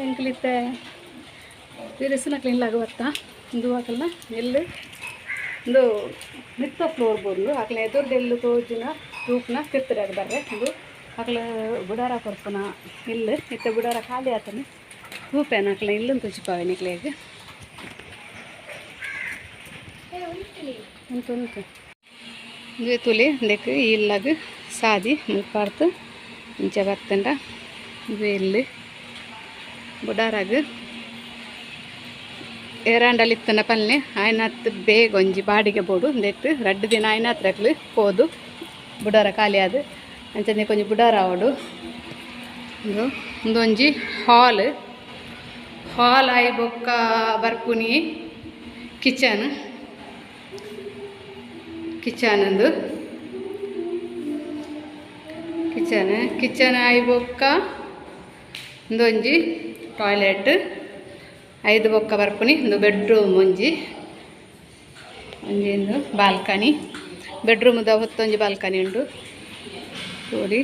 ಎಂಕ್ಲಿತ್ತೆ ತಿರಿಸಿನ clean ಬರ್ತಾ ಇದು ಹಾಕಲ್ಲ ಎಲ್ಲಿ ಒಂದು ಮಿತ್ತ ಫ್ಲೋರ್ ಬೋರ್ಲು ಹಾಕಲ ಎದುರ್ದು ಎಲ್ಲಿ ತೋಜಿನ ತೂಪ್ನ ತಿರ್ತಾರೆ ಅದು ಬರ್ರೆ ಇದು ಹಾಕಲ ಬುಡಾರ ಕೊಡ್ಪನ ಇಲ್ಲಿ ಇತ್ತ ಬುಡಾರ ಖಾಲಿ ಆತನ ತೂಪೇನ ಹಾಕಲ ಇಲ್ಲೊಂದು ತುಚಿಪಾವೆ ನಿಕ್ಲೆಗೆ ಉಂಟು ಇದು ತುಲಿ ಅದಕ್ಕೆ ಇಲ್ಲಾಗ ಸಾದಿ ಮುಲ್ಪಾಡ್ತು ಇಂಚೆ ಬರ್ತಂಡ ಇದು ಇಲ್ಲಿ ಬುಡಾರಾಗ ಏರಾಂಡಲ್ಲಿ ಇತ್ತನ ಪಲ್ಲೆ ಆಯ್ನತ್ತು ಬೇಗ ಒಂಜಿ ಬಾಡಿಗೆ ಬೋಡು ನೆಟ್ಟು 2 ದಿನ ಆಯ್ನ ಹತ್ರಕ್ಲು ಹೋದು ಬುಡಾರ ಖಾಲಿ ಆದು ಅಂಚನೆ ಕೊಂಚ ಬುಡಾರ ಆವಡು ಒಂದೊಂಜಿ ಹಾಲ್ ಆಯಿ ಬೊಕ್ಕ ಬರ್ಪುನಿ ಕಿಚನ್ ಅಂದು ಕಿಚನ್ ಆಯಿ ಬೊಕ್ಕ ಒಂದೊಂಜಿ ಟಾಯ್ಲೆಟ್ 5 ಬೊಕ್ಕ ಬರ್ಪುನಿ ಒಂದು ಬೆಡ್ರೂಮ್ ಒಂಜಿ ಬಾಲ್ಕನಿ ಬೆಡ್ರೂಮ್ದ ಹೊತ್ತೊಂಜಿ ಬಾಲ್ಕನಿ ಉಂಡು ನೋಡಿ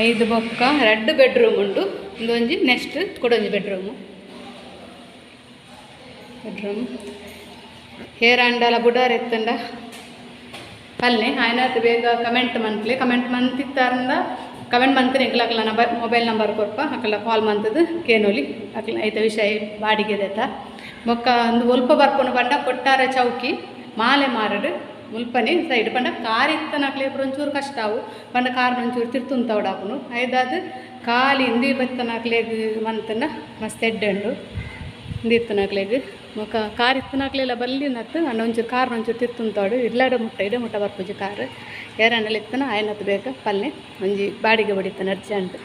5 ಬೊಕ್ಕ 2 ಬೆಡ್ರೂಮ್ ಉಂಡು ಒಂದೊಂಜಿ ನೆಕ್ಸ್ಟ್ ಕೊಡೊಂಜಿ ಬೆಡ್ರೂಮ್ ಹೇರಾಂಡಲ ಬುಡಾರ್ ಎತ್ತಂಡ ಪಲ್ಲೆ ಆಯ್ನಾತ್ ಬೇಗ ಕಮೆಂಟ್ ಮಂತಿತ್ತಾರಂದ ಕಮೆಂಟ್ ಮಂತ್ರಿ ಎಂಕ್ಲಕ್ಲ ಮೊಬೈಲ್ ನಂಬರ್ ಕೊರ್ಪ ಅಕ್ಕಲ ಕಾಲ್ ಮಂತದ್ದು ಕೇನೋಲಿ ಅಕ್ಲ ಐತ ವಿಷಯ ಬಾಡಿಗೆ ದೆತ್ತ ಬೊಕ್ಕ ಒಂದು ಒಲ್ಪ ಬರ್ಪುನು ಪಂಡ ಕೊಟ್ಟಾರ ಚೌಕಿ ಮಾಲೆ ಮಾರಡು ಮುಲ್ಪನೆ ಸೈಡ್ ಪಂಡ ಕಾರ್ ಇತ್ತನಕ್ಲೆ ಒಂಚೂರು ಕಷ್ಟ ಅವು ಪಂಡ ಕಾರ್ನ ಒಂಚೂರು ತಿರ್ತುಂತವಡಾಪುನು ಐದಾದ ಖಾಲಿ ಇಂದಿ ಬತ್ತನಕ್ಲೆಗ್ ಮಂತನ ಮಸ್ತ್ ಎಡ್ಡೆಂಡು ಇಂದಿ ಇತ್ತನಕ್ಲೆಗ್ ಮೊಕ್ಕ ಕಾರ್ ಇತ್ತನಕ್ಲೆಲ್ಲ ಬಲ್ಲಿ ನತ್ತು ಅಣ್ಣ ಒಂಚೂರು ಕಾರ್ನ ಒಂಚೂರು ತಿರ್ತುಂತವಡು ಇಡೆ ಮುಟ್ಟ ಬರ್ಪುಜಿ ಕಾರ್ ಏರಣ್ಣಲ್ಲಿ ಇತ್ತನ ಆಯ್ನತ್ತು ಬೇಗ ಪಲ್ಲೆ ಒಂಜಿ ಬಾಡಿಗೆ ಹೊಡಿತಾನೆ ಅರ್ಜೆಂಟ್